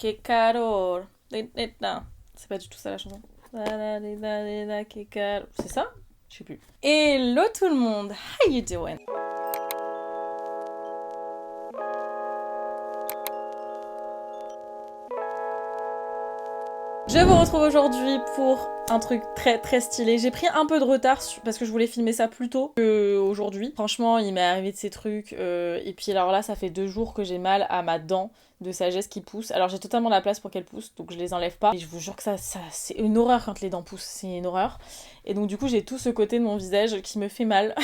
Que calor. Non, c'est pas du tout ça la chanson. Que calor. C'est ça? Je sais plus. Hello tout le monde, how you doing? Je vous retrouve aujourd'hui pour un truc très très stylé. J'ai pris un peu de retard parce que je voulais filmer ça plus tôt qu'aujourd'hui. Franchement, il m'est arrivé de ces trucs. Et puis alors là, ça fait 2 jours que j'ai mal à ma dent de sagesse qui pousse. Alors j'ai totalement la place pour qu'elle pousse, donc je les enlève pas. Et je vous jure que ça c'est une horreur quand les dents poussent, c'est une horreur. Et donc du coup j'ai tout ce côté de mon visage qui me fait mal.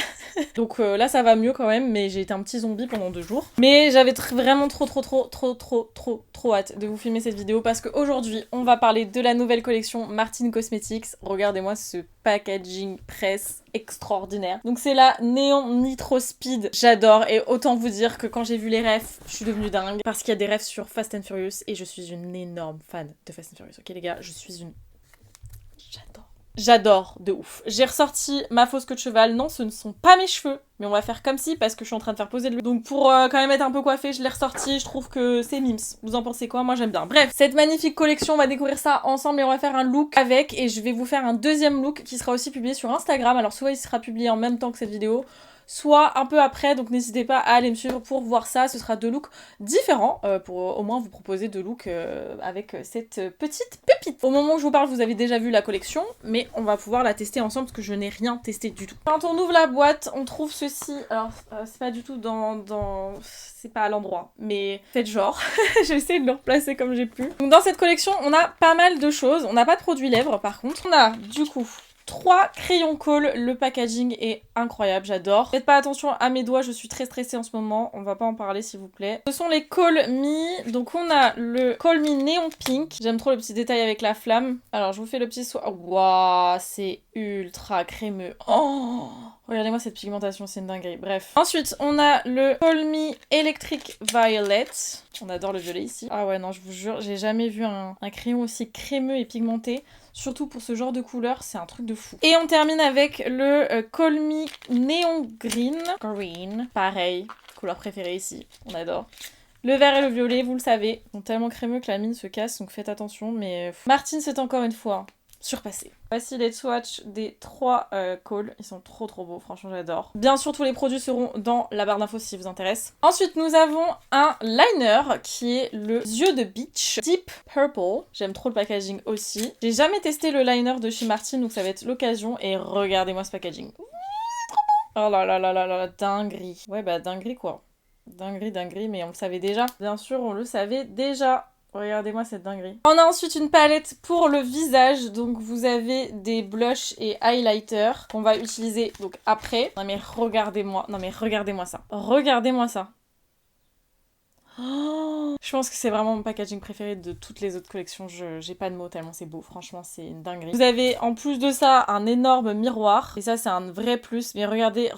Donc là ça va mieux quand même, mais j'ai été un petit zombie pendant 2 jours. Mais j'avais vraiment trop hâte de vous filmer cette vidéo parce qu'aujourd'hui on va parler de la nouvelle collection Martine Cosmetics. Regardez-moi ce packaging presse extraordinaire. Donc c'est la Néon Nitro Speed. J'adore et autant vous dire que quand j'ai vu les refs, je suis devenue dingue parce qu'il y a des refs sur Fast and Furious et je suis une énorme fan de Fast and Furious. Ok les gars, je suis une... J'adore de ouf. J'ai ressorti ma fausse queue de cheval. Non, ce ne sont pas mes cheveux, mais on va faire comme si parce que je suis en train de faire poser le... Donc pour quand même être un peu coiffée, je l'ai ressorti. Je trouve que c'est mims. Vous en pensez quoi? Moi j'aime bien. Bref, cette magnifique collection, on va découvrir ça ensemble et on va faire un look avec. Et je vais vous faire un deuxième look qui sera aussi publié sur Instagram. Alors soit il sera publié en même temps que cette vidéo, soit un peu après, donc n'hésitez pas à aller me suivre pour voir ça. Ce sera 2 looks différents pour au moins vous proposer 2 looks avec cette petite pépite. Au moment où je vous parle, vous avez déjà vu la collection, mais on va pouvoir la tester ensemble parce que je n'ai rien testé du tout. Quand on ouvre la boîte, on trouve ceci. Alors, c'est pas du tout c'est pas à l'endroit, mais faites genre. J'essaie de le replacer comme j'ai pu. Donc dans cette collection, on a pas mal de choses. On n'a pas de produits lèvres par contre. On a du coup 3 crayons Kohl, le packaging est incroyable, j'adore. Faites pas attention à mes doigts, je suis très stressée en ce moment, on va pas en parler s'il vous plaît. Ce sont les Kohl Me, donc on a le Kohl Me Néon Pink, j'aime trop le petit détail avec la flamme. Alors je vous fais le petit soin, waouh, c'est ultra crémeux. Oh, regardez-moi cette pigmentation, c'est une dinguerie, bref. Ensuite, on a le Kohl Me Electric Violet. On adore le violet ici. Ah ouais, non, je vous jure, j'ai jamais vu un crayon aussi crémeux et pigmenté. Surtout pour ce genre de couleur, c'est un truc de fou. Et on termine avec le Kohl Me Neon Green. Green. Pareil, couleur préférée ici, on adore. Le vert et le violet, vous le savez, sont tellement crémeux que la mine se casse, donc faites attention. Mais Martine, c'est encore une fois surpassé. Voici les swatchs des 3 Kohl. Ils sont trop beaux, franchement j'adore. Bien sûr, tous les produits seront dans la barre d'infos si ça vous intéresse. Ensuite, nous avons un liner qui est le yeux de beach Deep Purple. J'aime trop le packaging aussi. J'ai jamais testé le liner de chez Martine, donc ça va être l'occasion. Et regardez-moi ce packaging. Oh là là là là là, dinguerie. Ouais bah dinguerie quoi. Dinguerie, mais on le savait déjà. Bien sûr, on le savait déjà. Regardez-moi cette dinguerie. On a ensuite une palette pour le visage. Donc vous avez des blushs et highlighters qu'on va utiliser donc après. Non mais regardez-moi. Non mais regardez-moi ça. Regardez-moi ça. Oh, je pense que c'est vraiment mon packaging préféré de toutes les autres collections. J'ai pas de mots tellement c'est beau. Franchement, c'est une dinguerie. Vous avez en plus de ça un énorme miroir. Et ça, c'est un vrai plus. Mais regardez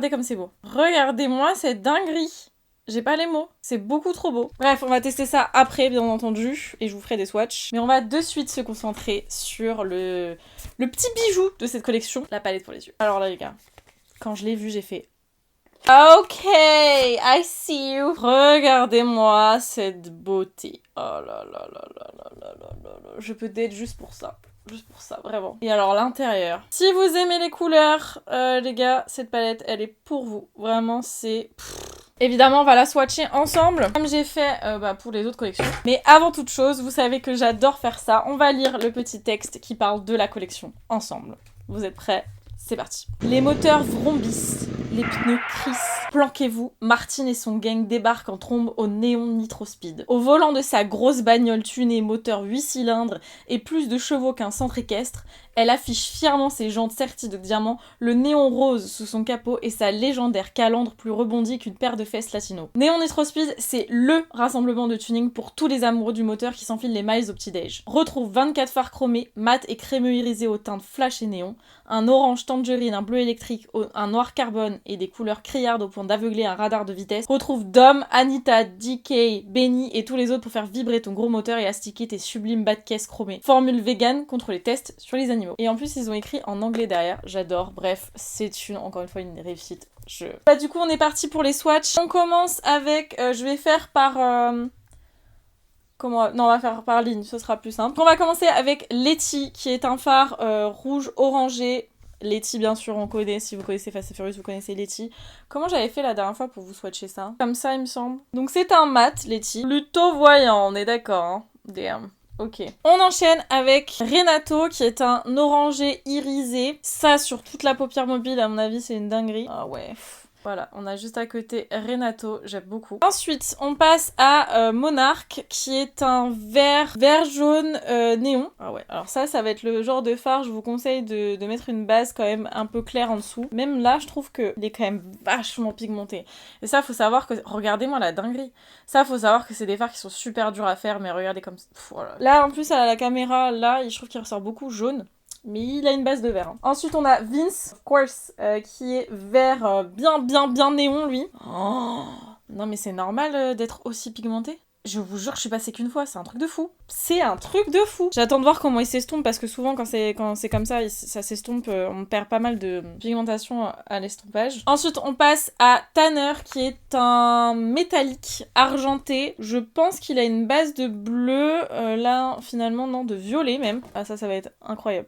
comme c'est beau. Regardez-moi cette dinguerie. J'ai pas les mots, c'est beaucoup trop beau. Bref, on va tester ça après, bien entendu, et je vous ferai des swatchs. Mais on va de suite se concentrer sur le petit bijou de cette collection, la palette pour les yeux. Alors là, les gars, quand je l'ai vu, j'ai fait... Ok, I see you. Regardez-moi cette beauté. Oh là là là là là là là là là. Je peux date juste pour ça. Juste pour ça, vraiment. Et alors l'intérieur. Si vous aimez les couleurs, les gars, cette palette, elle est pour vous. Vraiment, c'est... Évidemment, on va la swatcher ensemble, comme j'ai fait pour les autres collections. Mais avant toute chose, vous savez que j'adore faire ça. On va lire le petit texte qui parle de la collection ensemble. Vous êtes prêts? C'est parti. Les moteurs vrombissent, les pneus crissent. Planquez-vous, Martine et son gang débarquent en trombe au Néon Nitro Speed. Au volant de sa grosse bagnole tunée moteur 8 cylindres et plus de chevaux qu'un centre équestre, elle affiche fièrement ses jantes serties de diamants, le néon rose sous son capot et sa légendaire calandre plus rebondie qu'une paire de fesses latino. Néon Nitro Speed, c'est LE rassemblement de tuning pour tous les amoureux du moteur qui s'enfilent les miles au petit-déj. Retrouve 24 phares chromés, mat et crémeux irisés aux teintes flash et néon, un orange tangerine, un bleu électrique, un noir carbone et des couleurs criardes au point d'aveugler un radar de vitesse. Retrouve Dom, Anita, DK, Benny et tous les autres pour faire vibrer ton gros moteur et astiquer tes sublimes bas de caisse chromés. Formule vegan contre les tests sur les animaux. Et en plus, ils ont écrit en anglais derrière. J'adore. Bref, c'est encore une fois une réussite. Du coup, on est parti pour les swatchs. On commence avec... je vais faire par... Comment... Non, on va faire par ligne, ce sera plus simple. On va commencer avec Letty, qui est un phare rouge orangé. Letty, bien sûr, on connaît. Si vous connaissez Fast and Furious, vous connaissez Letty. Comment j'avais fait la dernière fois pour vous swatcher ça? Comme ça, il me semble. Donc c'est un mat, Letty. Plutôt voyant, on est d'accord, hein. Damn. Ok. On enchaîne avec Renato, qui est un orangé irisé. Ça, sur toute la paupière mobile, à mon avis, c'est une dinguerie. Ah ouais. Voilà, on a juste à côté Renato, j'aime beaucoup. Ensuite, on passe à Monarch, qui est un vert jaune néon. Ah ouais, alors ça va être le genre de phare, je vous conseille de mettre une base quand même un peu claire en dessous. Même là, je trouve qu'il est quand même vachement pigmenté. Et ça, faut savoir que... Regardez-moi la dinguerie. Ça, faut savoir que c'est des fards qui sont super durs à faire, mais regardez comme ça. Pff, voilà. Là, en plus, à la caméra, là, je trouve qu'il ressort beaucoup jaune. Mais il a une base de vert. Hein. Ensuite, on a Vince, of course, qui est vert bien néon, lui. Oh non, mais c'est normal d'être aussi pigmenté. Je vous jure que je suis passée qu'une fois, c'est un truc de fou. C'est un truc de fou. J'attends de voir comment il s'estompe, parce que souvent, quand c'est comme ça, ça s'estompe, on perd pas mal de pigmentation à l'estompage. Ensuite, on passe à Tanner, qui est un métallique argenté. Je pense qu'il a une base de bleu, là, finalement, non, de violet même. Ah, ça va être incroyable.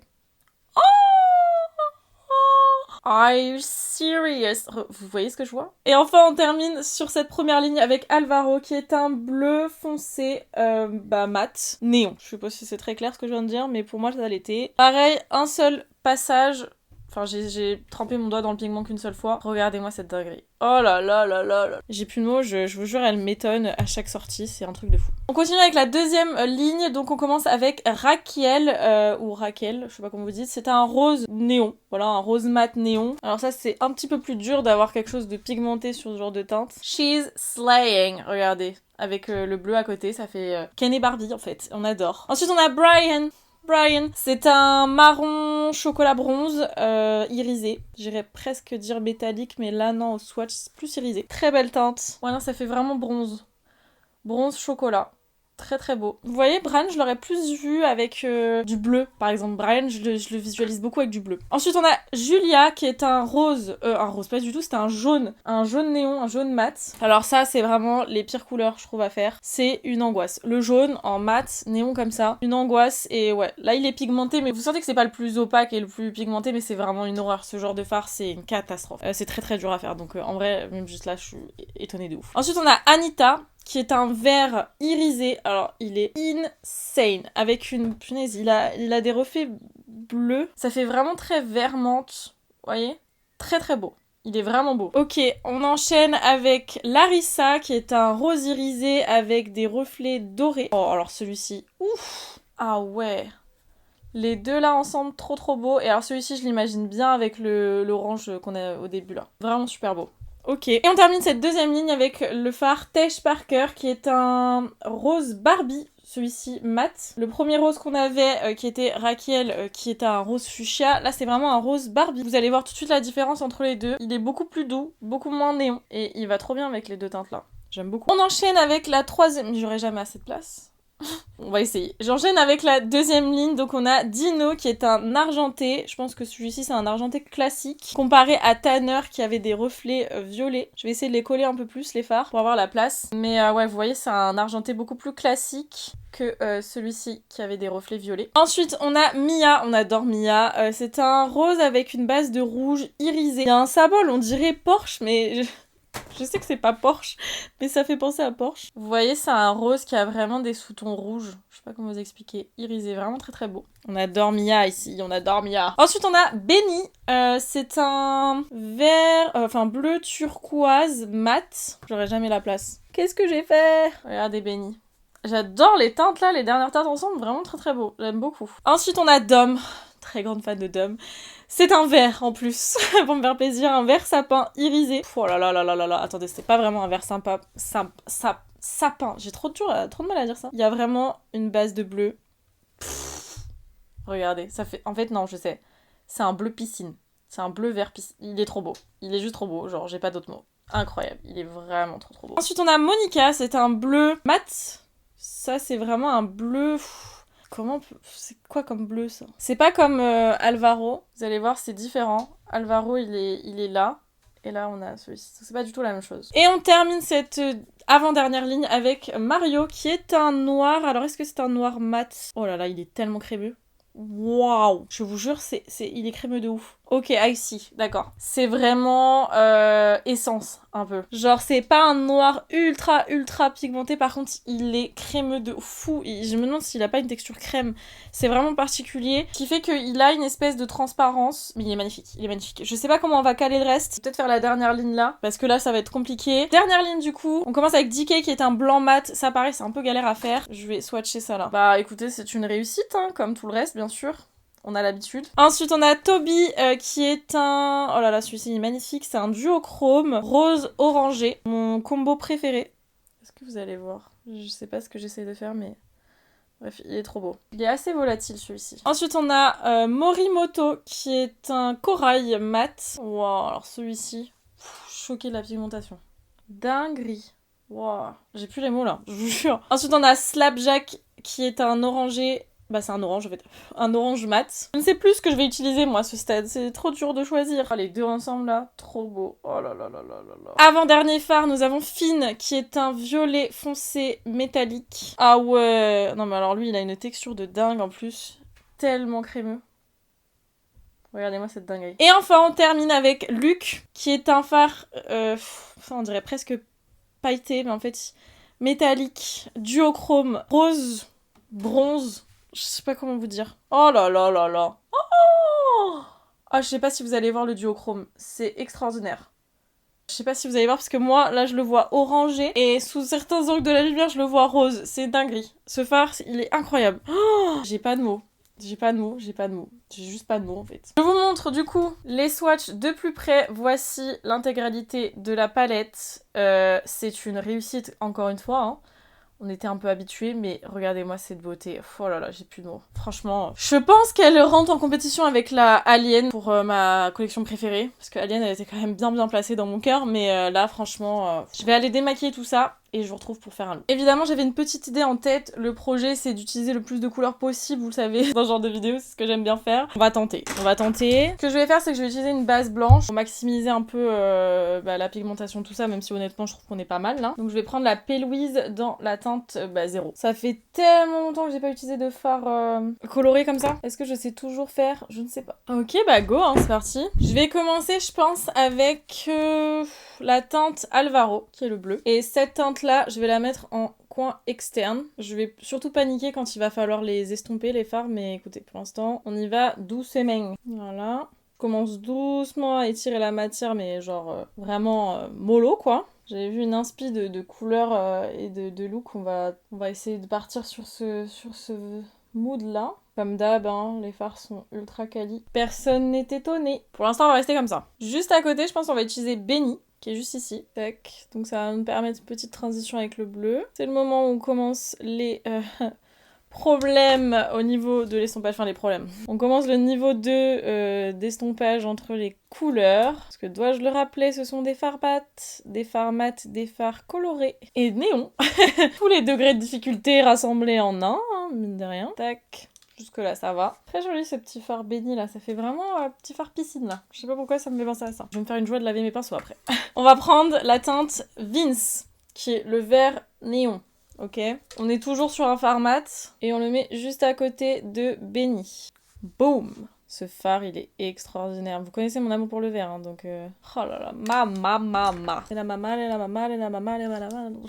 Are you serious? Vous voyez ce que je vois? Et enfin, on termine sur cette première ligne avec Alvaro, qui est un bleu foncé, mat, néon. Je sais pas si c'est très clair ce que je viens de dire, mais pour moi, ça l'était. Pareil, un seul passage. Enfin, j'ai trempé mon doigt dans le pigment qu'une seule fois. Regardez-moi cette dinguerie. Oh là là là là là. J'ai plus de mots, je vous jure, elle m'étonne à chaque sortie, c'est un truc de fou. On continue avec la deuxième ligne, donc on commence avec Raquel, ou Raquel, je sais pas comment vous dites. C'est un rose néon, voilà, un rose mat néon. Alors ça, c'est un petit peu plus dur d'avoir quelque chose de pigmenté sur ce genre de teinte. She's slaying, regardez. Avec le bleu à côté, ça fait Ken et Barbie en fait, on adore. Ensuite, on a Brian, c'est un marron chocolat bronze irisé. J'irais presque dire métallique, mais là non, au swatch c'est plus irisé. Très belle teinte. Voilà, ça fait vraiment bronze. Bronze chocolat. Très très beau. Vous voyez, Brian, je l'aurais plus vu avec du bleu, par exemple. Brian, je le visualise beaucoup avec du bleu. Ensuite, on a Julia, qui est un rose pas du tout, c'est un jaune néon, un jaune mat. Alors ça, c'est vraiment les pires couleurs, je trouve, à faire. C'est une angoisse. Le jaune en mat, néon comme ça, une angoisse. Et ouais, là, il est pigmenté, mais vous sentez que c'est pas le plus opaque et le plus pigmenté, mais c'est vraiment une horreur. Ce genre de fard, c'est une catastrophe. C'est très très dur à faire, donc en vrai, même juste là, je suis étonnée de ouf. Ensuite, on a Anita, qui est un vert irisé. Alors, il est insane. Avec une... Punaise, il a des reflets bleus. Ça fait vraiment très vert menthe. Vous voyez? Très très beau. Il est vraiment beau. Ok, on enchaîne avec Larissa, qui est un rose irisé avec des reflets dorés. Oh, alors celui-ci, ouf! Ah ouais! Les deux là ensemble, trop trop beau. Et alors celui-ci, je l'imagine bien avec l'orange qu'on a au début là. Vraiment super beau. Ok, et on termine cette deuxième ligne avec le phare Tesh Parker, qui est un rose Barbie, celui-ci mat. Le premier rose qu'on avait, qui était Raquel, qui était un rose fuchsia, là c'est vraiment un rose Barbie. Vous allez voir tout de suite la différence entre les deux. Il est beaucoup plus doux, beaucoup moins néon, et il va trop bien avec les deux teintes là. J'aime beaucoup. On enchaîne avec la troisième... J'aurai jamais assez de place. On va essayer. J'enchaîne avec la deuxième ligne. Donc on a Dino, qui est un argenté. Je pense que celui-ci c'est un argenté classique. Comparé à Tanner, qui avait des reflets violets. Je vais essayer de les coller un peu plus, les fards, pour avoir la place. Mais ouais, vous voyez, c'est un argenté beaucoup plus classique que celui-ci, qui avait des reflets violets. Ensuite, on a Mia. On adore Mia. C'est un rose avec une base de rouge irisé. Il y a un symbole, on dirait Porsche, mais... Je sais que c'est pas Porsche, mais ça fait penser à Porsche. Vous voyez, c'est un rose qui a vraiment des sous-tons rouges. Je sais pas comment vous expliquer. Irisé, vraiment très très beau. On adore Mia ici, on adore Mia. Ensuite, on a Benny. C'est un vert, bleu turquoise mat. J'aurais jamais la place. Qu'est-ce que j'ai fait? Regardez Benny. J'adore les teintes là, les dernières teintes ensemble, vraiment très très beau. J'aime beaucoup. Ensuite, on a Dom. Très grande fan de Dom. C'est un vert en plus, pour me faire plaisir, un vert sapin irisé. Oh là là là là là là, attendez, c'est pas vraiment un vert sympa, sapin. J'ai trop de mal à dire ça. Il y a vraiment une base de bleu. Regardez, ça fait... En fait, non, je sais. C'est un bleu piscine. C'est un bleu vert piscine. Il est trop beau. Il est juste trop beau, genre, j'ai pas d'autres mots. Incroyable, il est vraiment trop trop beau. Ensuite, on a Monica, c'est un bleu mat. Ça, c'est vraiment un bleu... Comment... C'est quoi comme bleu, ça? C'est pas comme Alvaro. Vous allez voir, c'est différent. Alvaro, il est là. Et là, on a celui-ci. C'est pas du tout la même chose. Et on termine cette avant-dernière ligne avec Mario, qui est un noir. Alors, est-ce que c'est un noir mat? Oh là là, il est tellement crémeux. Waouh! Je vous jure, il est crémeux de ouf. Ok, I see, d'accord. C'est vraiment essence, un peu. Genre, c'est pas un noir ultra pigmenté, par contre, il est crémeux de fou. Je me demande s'il a pas une texture crème. C'est vraiment particulier, qui fait qu'il a une espèce de transparence. Mais il est magnifique. Je sais pas comment on va caler le reste. Peut-être faire la dernière ligne là, parce que là, ça va être compliqué. Dernière ligne, du coup, on commence avec DK, qui est un blanc mat. Ça, pareil, c'est un peu galère à faire. Je vais swatcher ça là. Bah, écoutez, c'est une réussite, hein, comme tout le reste, bien sûr. On a l'habitude. Ensuite, on a Toby qui est un... Oh là là, celui-ci il est magnifique. C'est un duochrome rose orangé. Mon combo préféré. Est-ce que vous allez voir? Je sais pas ce que j'essaie de faire, mais... Bref, il est trop beau. Il est assez volatile, celui-ci. Ensuite, on a Morimoto qui est un corail mat. Wow, alors celui-ci... Choqué de la pigmentation. Dinguerie. Wow. J'ai plus les mots, là. Je vous jure. Ensuite, on a Slapjack qui est un orangé... Bah c'est un orange en fait, un orange mat. Je ne sais plus ce que je vais utiliser moi à ce stade, c'est trop dur de choisir. Oh, les deux ensemble là, trop beau. Oh là là là là là là. Avant-dernier phare, nous avons Finn qui est un violet foncé métallique. Ah ouais, non mais alors lui il a une texture de dingue en plus, tellement crémeux. Regardez-moi cette dinguerie. Et enfin on termine avec Luc qui est un phare, on dirait presque pailleté mais en fait métallique, duochrome, rose, bronze. Je sais pas comment vous dire. Oh là là là là. Oh ah, je sais pas si vous allez voir le duochrome. C'est extraordinaire. Je sais pas si vous allez voir parce que moi, là, je le vois orangé. Et sous certains angles de la lumière, je le vois rose. C'est dinguerie. Ce phare, il est incroyable. Oh j'ai pas de mots. J'ai juste pas de mots en fait. Je vous montre du coup les swatchs de plus près. Voici l'intégralité de la palette. C'est une réussite encore une fois, hein. On était un peu habitués, mais regardez-moi cette beauté. Oh là là, j'ai plus de mots. Franchement, je pense qu'elle rentre en compétition avec la Alien pour ma collection préférée. Parce que Alien, elle était quand même bien placée dans mon cœur. Mais là, franchement, je vais aller démaquiller tout ça. Et je vous retrouve pour faire un look. Évidemment, j'avais une petite idée en tête. Le projet, c'est d'utiliser le plus de couleurs possible, vous le savez, dans ce genre de vidéo. C'est ce que j'aime bien faire. On va tenter. Ce que je vais faire, c'est que je vais utiliser une base blanche pour maximiser un peu la pigmentation, tout ça, même si honnêtement, je trouve qu'on est pas mal, là. Donc, je vais prendre la P. Louise dans la teinte 0. Ça fait tellement longtemps que j'ai pas utilisé de fard coloré comme ça. Est-ce que je sais toujours faire? Je ne sais pas. Ok, bah go, hein, c'est parti. Je vais commencer, je pense, avec la teinte Alvaro, qui est le bleu. Et cette teinte là, je vais la mettre en coin externe. Je vais surtout paniquer quand il va falloir les estomper, les fards, mais écoutez, pour l'instant, on y va doucement. Voilà. Je commence doucement à étirer la matière, mais genre vraiment mollo, quoi. J'avais vu une inspi de couleurs et de look. On va essayer de partir sur ce mood là. Comme d'hab, hein, les fards sont ultra quali. Personne n'est étonné. Pour l'instant, on va rester comme ça. Juste à côté, je pense qu'on va utiliser Benny, qui est juste ici. Tac. Donc ça va nous permettre une petite transition avec le bleu. C'est le moment où on commence les problèmes au niveau de l'estompage. Enfin, les problèmes. On commence le niveau 2 d'estompage entre les couleurs. Parce que dois-je le rappeler, ce sont des fards mat, des fards colorés et néons. Tous les degrés de difficulté rassemblés en un, hein, mine de rien. Tac. Jusque là, ça va. Très joli ce petit fard béni là, ça fait vraiment petit fard piscine là. Je sais pas pourquoi ça me fait penser à ça. Je vais me faire une joie de laver mes pinceaux après. On va prendre la teinte Vince, qui est le vert néon. Ok. On est toujours sur un fard mat et on le met juste à côté de Benny. Boum. Ce fard, il est extraordinaire. Vous connaissez mon amour pour le vert, hein, donc... Oh là là, mama. Et la mama.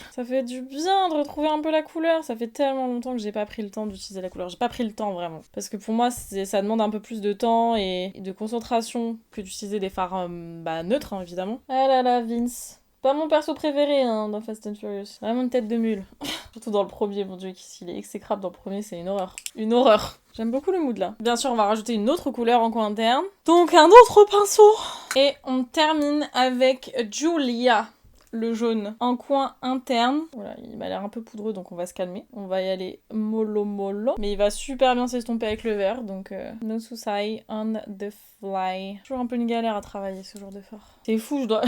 Ça fait du bien de retrouver un peu la couleur. Ça fait tellement longtemps que j'ai pas pris le temps d'utiliser la couleur. J'ai pas pris le temps, vraiment. Parce que pour moi, ça demande un peu plus de temps et de concentration que d'utiliser des fards neutres, hein, évidemment. Ah là là, Vince. Pas mon perso préféré hein, dans Fast and Furious. Vraiment une tête de mule. Surtout dans le premier, mon dieu, s'il est exécrable dans le premier, c'est une horreur. Une horreur. J'aime beaucoup le mood là. Bien sûr, on va rajouter une autre couleur en coin interne. Donc un autre pinceau. Et on termine avec Julia. le jaune en coin interne. Voilà, il m'a l'air un peu poudreux, donc on va se calmer. On va y aller mollo mollo. Mais il va super bien s'estomper avec le vert, donc no souci on the fly. Toujours un peu une galère à travailler ce genre de fard. C'est fou, je dois...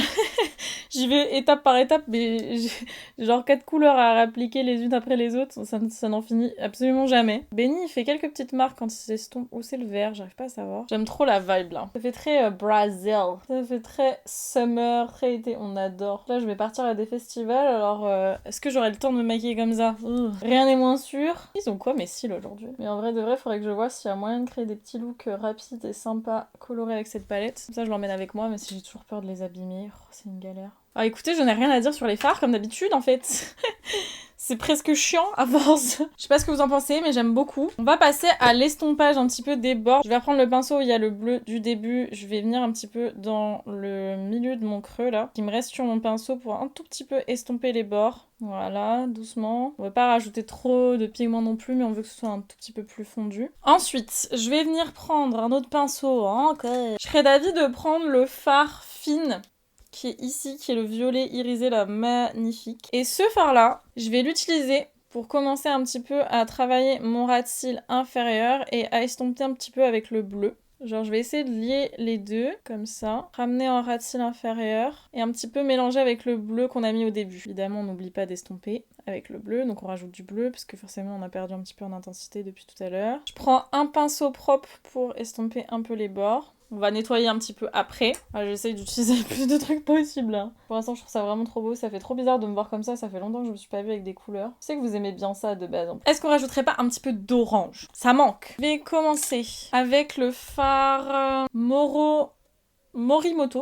J'y vais étape par étape, mais j'ai genre 4 couleurs à réappliquer les unes après les autres. Ça n'en finit absolument jamais. Benny, il fait quelques petites marques quand il s'estompe. Où c'est le vert? J'arrive pas à savoir. J'aime trop la vibe là. Ça fait très Brazil. Ça fait très summer, très été. On adore. Là, je vais partir à des festivals. Alors, est-ce que j'aurai le temps de me maquiller comme ça? Rien n'est moins sûr. Ils ont quoi mes cils aujourd'hui? Mais en vrai de vrai, faudrait que je vois s'il y a moyen de créer des petits looks rapides et sympas colorés avec cette palette. Comme ça, je l'emmène avec moi, mais si j'ai toujours peur de les abîmer, c'est une galère. Ah écoutez, je n'ai rien à dire sur les fards comme d'habitude en fait. C'est presque chiant à force. Je sais pas ce que vous en pensez, mais j'aime beaucoup. On va passer à l'estompage un petit peu des bords. Je vais reprendre le pinceau où il y a le bleu du début. Je vais venir un petit peu dans le milieu de mon creux là, qui me reste sur mon pinceau pour un tout petit peu estomper les bords. Voilà, doucement. On va pas rajouter trop de pigments non plus, mais on veut que ce soit un tout petit peu plus fondu. Ensuite, je vais venir prendre un autre pinceau. Je serais d'avis de prendre le fard fine qui est ici, qui est le violet irisé là, magnifique. Et ce fard là, je vais l'utiliser pour commencer un petit peu à travailler mon ras de cils inférieur et à estomper un petit peu avec le bleu. Genre je vais essayer de lier les deux, comme ça, ramener en ras de cils inférieur et un petit peu mélanger avec le bleu qu'on a mis au début. Évidemment, on n'oublie pas d'estomper avec le bleu, donc on rajoute du bleu parce que forcément on a perdu un petit peu en intensité depuis tout à l'heure. Je prends un pinceau propre pour estomper un peu les bords. On va nettoyer un petit peu après. J'essaye d'utiliser le plus de trucs possible. Hein. Pour l'instant, je trouve ça vraiment trop beau. Ça fait trop bizarre de me voir comme ça. Ça fait longtemps que je me suis pas vue avec des couleurs. Je sais que vous aimez bien ça de base. Est-ce qu'on rajouterait pas un petit peu d'orange? Ça manque. Je vais commencer avec le fard Morimoto,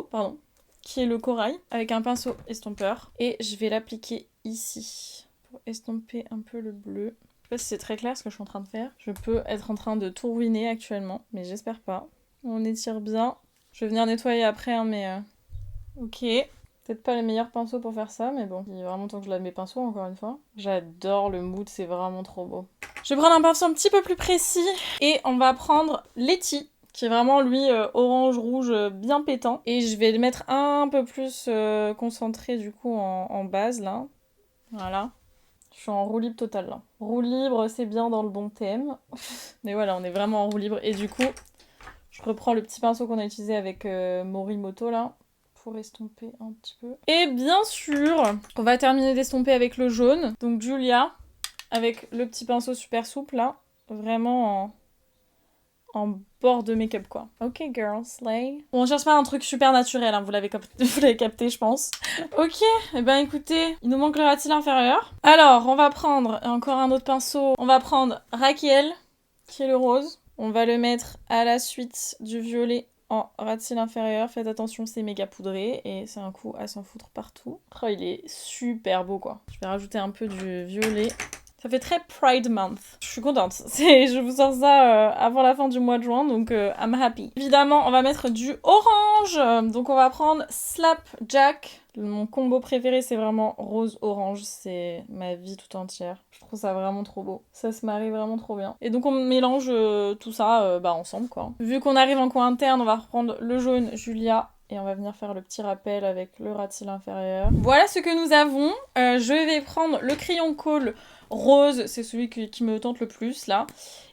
pardon, qui est le corail, avec un pinceau estompeur. Et je vais l'appliquer ici pour estomper un peu le bleu. Je sais pas si c'est très clair ce que je suis en train de faire. Je peux être en train de tout ruiner actuellement, mais j'espère pas. On étire bien. Je vais venir nettoyer après, hein, mais... Ok. Peut-être pas les meilleurs pinceaux pour faire ça, mais bon. Il y a vraiment temps que je lave mes pinceaux, encore une fois. J'adore le mood, c'est vraiment trop beau. Je vais prendre un pinceau un petit peu plus précis. Et on va prendre Letty, qui est vraiment, lui, orange-rouge bien pétant. Et je vais le mettre un peu plus concentré, du coup, en base, là. Voilà. Je suis en roue libre total, là. Roue libre, c'est bien dans le bon thème. Mais voilà, on est vraiment en roue libre. Et du coup... Je reprends le petit pinceau qu'on a utilisé avec Morimoto là, pour estomper un petit peu. Et bien sûr, on va terminer d'estomper avec le jaune. Donc Julia, avec le petit pinceau super souple là, vraiment en bord de make-up quoi. Ok girl, slay. Bon, on cherche pas un truc super naturel, hein, vous l'avez capté je pense. Ok, et ben écoutez, il nous manque le ras de cils inférieur. Alors, on va prendre encore un autre pinceau. On va prendre Raquel, qui est le rose. On va le mettre à la suite du violet en ras de cils inférieur. Faites attention, c'est méga poudré et c'est un coup à s'en foutre partout. Oh, il est super beau quoi. Je vais rajouter un peu du violet. Ça fait très Pride Month. Je suis contente. Je vous sors ça avant la fin du mois de juin, donc I'm happy. Évidemment, on va mettre du orange. Donc on va prendre Slapjack. Mon combo préféré, c'est vraiment rose-orange. C'est ma vie tout entière. Je trouve ça vraiment trop beau. Ça se marie vraiment trop bien. Et donc on mélange tout ça ensemble, quoi. Vu qu'on arrive en coin interne, on va reprendre le jaune Julia. Et on va venir faire le petit rappel avec le ras de cils inférieur. Voilà ce que nous avons. Je vais prendre le crayon colle rose. C'est celui qui me tente le plus, là.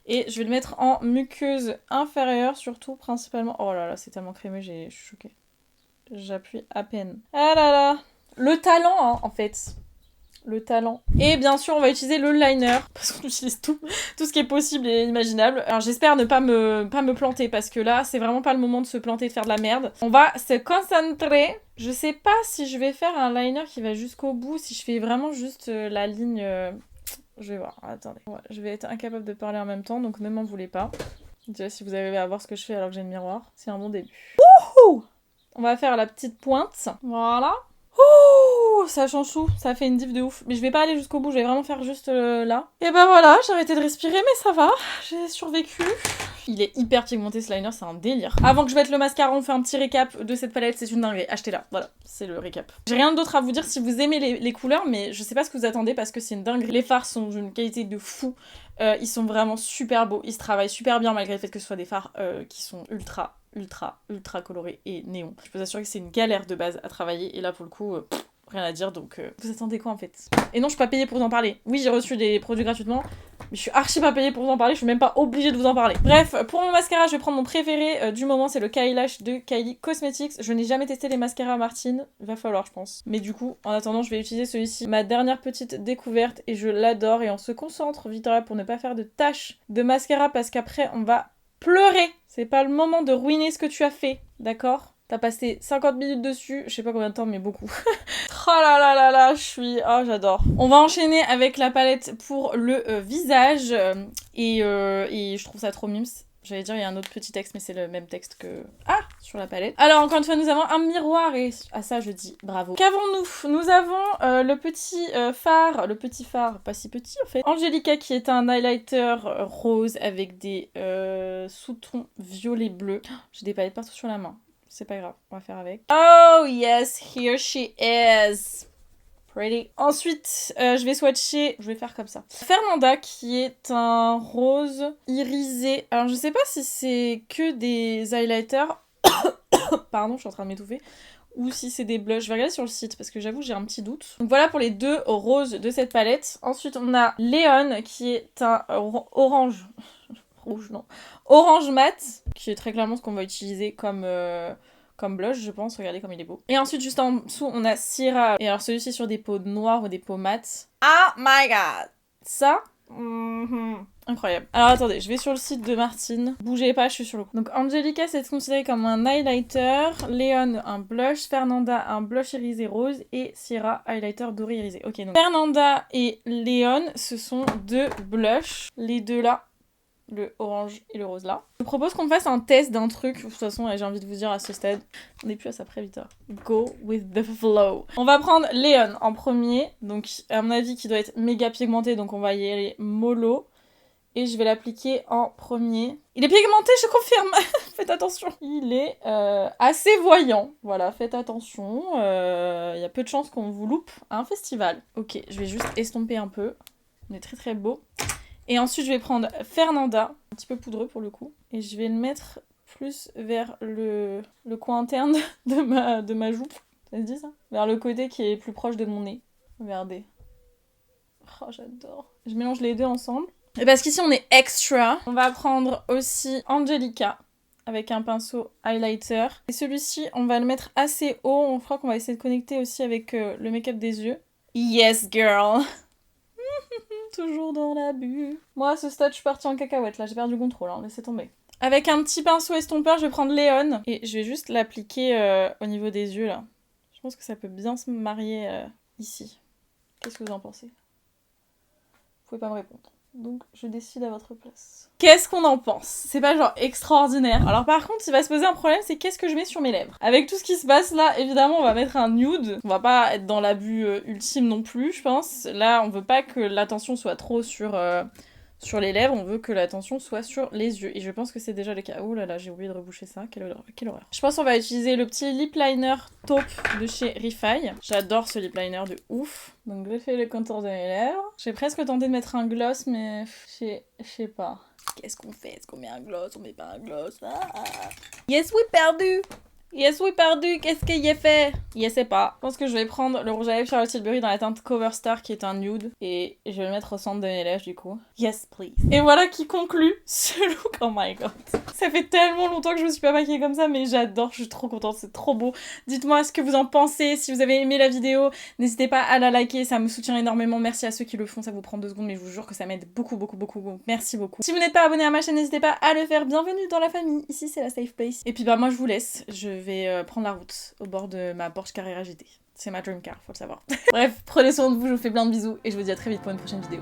Et je vais le mettre en muqueuse inférieure, surtout, principalement. Oh là là, c'est tellement crémeux, je suis choquée. J'appuie à peine. Ah là là. Le talent, hein, en fait. Le talent. Et bien sûr, on va utiliser le liner, parce qu'on utilise tout ce qui est possible et imaginable. Alors j'espère ne pas me planter, parce que là, c'est vraiment pas le moment de se planter, de faire de la merde. On va se concentrer. Je sais pas si je vais faire un liner qui va jusqu'au bout, si je fais vraiment juste la ligne... Je vais voir, attendez. Ouais, je vais être incapable de parler en même temps, donc ne m'en voulez pas. Déjà, si vous arrivez à voir ce que je fais alors que j'ai le miroir, c'est un bon début. Wouhou! On va faire la petite pointe. Voilà. Ouh, ça change tout, ça fait une diff de ouf. Mais je vais pas aller jusqu'au bout, je vais vraiment faire juste là. Et ben voilà, j'ai arrêté de respirer, mais ça va, j'ai survécu. Il est hyper pigmenté ce liner, c'est un délire. Avant que je mette le mascara, on fait un petit récap de cette palette, c'est une dinguerie. Achetez-la, voilà, c'est le récap. J'ai rien d'autre à vous dire si vous aimez les couleurs, mais je sais pas ce que vous attendez parce que c'est une dinguerie. Les fards sont d'une qualité de fou. Ils sont vraiment super beaux, ils se travaillent super bien malgré le fait que ce soit des fards qui sont ultra colorés et néons. Je peux vous assurer que c'est une galère de base à travailler et là pour le coup, rien à dire, donc vous attendez quoi en fait? Et non, je suis pas payée pour vous en parler. Oui, j'ai reçu des produits gratuitement, mais je suis archi pas payée pour vous en parler, je suis même pas obligée de vous en parler. Bref, pour mon mascara, je vais prendre mon préféré du moment, c'est le Kylash de Kylie Cosmetics. Je n'ai jamais testé les mascaras Martine, il va falloir je pense. Mais du coup, en attendant, je vais utiliser celui-ci, ma dernière petite découverte, et je l'adore. Et on se concentre, Victoria, pour ne pas faire de taches de mascara, parce qu'après, on va pleurer. C'est pas le moment de ruiner ce que tu as fait, d'accord? T'as passé 50 minutes dessus, je sais pas combien de temps, mais beaucoup. Oh là là là là, je suis... Oh, j'adore. On va enchaîner avec la palette pour le visage. Et je trouve ça trop mimes. J'allais dire, il y a un autre petit texte, mais c'est le même texte que... Ah, sur la palette. Alors, encore une fois, nous avons un miroir, et à ça, je dis bravo. Qu'avons-nous? Nous avons le petit phare, pas si petit, en fait. Angelica, qui est un highlighter rose avec des sous-tons violet bleu. J'ai des palettes partout sur la main. C'est pas grave, on va faire avec. Oh yes, here she is. Pretty. Ensuite, je vais swatcher, je vais faire comme ça. Fernanda, qui est un rose irisé. Alors, je sais pas si c'est que des highlighters. Pardon, je suis en train de m'étouffer. Ou si c'est des blushs. Je vais regarder sur le site parce que j'avoue, j'ai un petit doute. Donc voilà pour les deux roses de cette palette. Ensuite, on a Léon, qui est un orange. Rouge, non. Orange mat, qui est très clairement ce qu'on va utiliser comme blush, je pense. Regardez comme il est beau. Et ensuite, juste en dessous, on a Syrah. Et alors, celui-ci sur des peaux noires ou des peaux mates. Oh my god! Ça, incroyable. Alors, attendez, je vais sur le site de Martine. Bougez pas, je suis sur le coup. Donc, Angelica, c'est considéré comme un highlighter. Léon, un blush. Fernanda, un blush irisé rose. Et Syrah, highlighter doré irisé. Ok, donc Fernanda et Léon, ce sont deux blushs. Les deux là. Le orange et le rose là. Je vous propose qu'on fasse un test d'un truc. De toute façon, j'ai envie de vous dire à ce stade, on n'est plus à ça près, vite. Go with the flow. On va prendre Léon en premier. Donc, à mon avis, qui doit être méga pigmenté. Donc, on va y aller mollo. Et je vais l'appliquer en premier. Il est pigmenté, je confirme. Faites attention. Il est assez voyant. Voilà, faites attention. Il y a peu de chances qu'on vous loupe à un festival. Ok, je vais juste estomper un peu. Il est très très beau. Et ensuite, je vais prendre Fernanda, un petit peu poudreux pour le coup, et je vais le mettre plus vers le coin interne de ma joue. Ça se dit ça? Vers le côté qui est plus proche de mon nez. Regardez. Oh, j'adore. Je mélange les deux ensemble. Et parce qu'ici, on est extra. On va prendre aussi Angelica avec un pinceau highlighter. Et celui-ci, on va le mettre assez haut. On fera qu'on va essayer de connecter aussi avec le make-up des yeux. Yes, girl! Toujours dans l'abus. Moi, à ce stade, je suis partie en cacahuète. Là, j'ai perdu le contrôle. Hein. Laissez tomber. Avec un petit pinceau estompeur, je vais prendre Léon. Et je vais juste l'appliquer au niveau des yeux, là. Je pense que ça peut bien se marier ici. Qu'est-ce que vous en pensez? Vous pouvez pas me répondre. Donc, je décide à votre place. Qu'est-ce qu'on en pense? C'est pas genre extraordinaire. Alors par contre, il va se poser un problème, c'est qu'est-ce que je mets sur mes lèvres? Avec tout ce qui se passe là, évidemment, on va mettre un nude. On va pas être dans l'abus ultime non plus, je pense. Là, on veut pas que l'attention soit trop sur les lèvres, on veut que l'attention soit sur les yeux. Et je pense que c'est déjà le cas. Oh là là, j'ai oublié de reboucher ça. Quelle horreur. Je pense qu'on va utiliser le petit lip liner taupe de chez Refy. J'adore ce lip liner de ouf. Donc je fais le contour de mes lèvres. J'ai presque tenté de mettre un gloss, mais je sais pas. Qu'est-ce qu'on fait? Est-ce qu'on met un gloss? On met pas un gloss? Yes, oui, perdu! Yes, oui, perdu, qu'est-ce qu'il y a fait? Je sais pas. Je pense que je vais prendre le rouge à lèvres Charlotte Tilbury dans la teinte Cover Star qui est un nude. Et je vais le mettre au centre de mes lèvres du coup. Yes, please. Et voilà qui conclut ce look. Oh my god. Ça fait tellement longtemps que je me suis pas maquillée comme ça, mais j'adore, je suis trop contente, c'est trop beau. Dites-moi ce que vous en pensez, si vous avez aimé la vidéo, n'hésitez pas à la liker, ça me soutient énormément. Merci à ceux qui le font, ça vous prend 2 secondes, mais je vous jure que ça m'aide beaucoup. Merci beaucoup. Si vous n'êtes pas abonné à ma chaîne, n'hésitez pas à le faire. Bienvenue dans la famille. Ici, c'est la safe place. Et puis bah moi je vous laisse. Je vais prendre la route au bord de ma Porsche Carrera GT. C'est ma dream car, faut le savoir. Bref, prenez soin de vous, je vous fais plein de bisous et je vous dis à très vite pour une prochaine vidéo.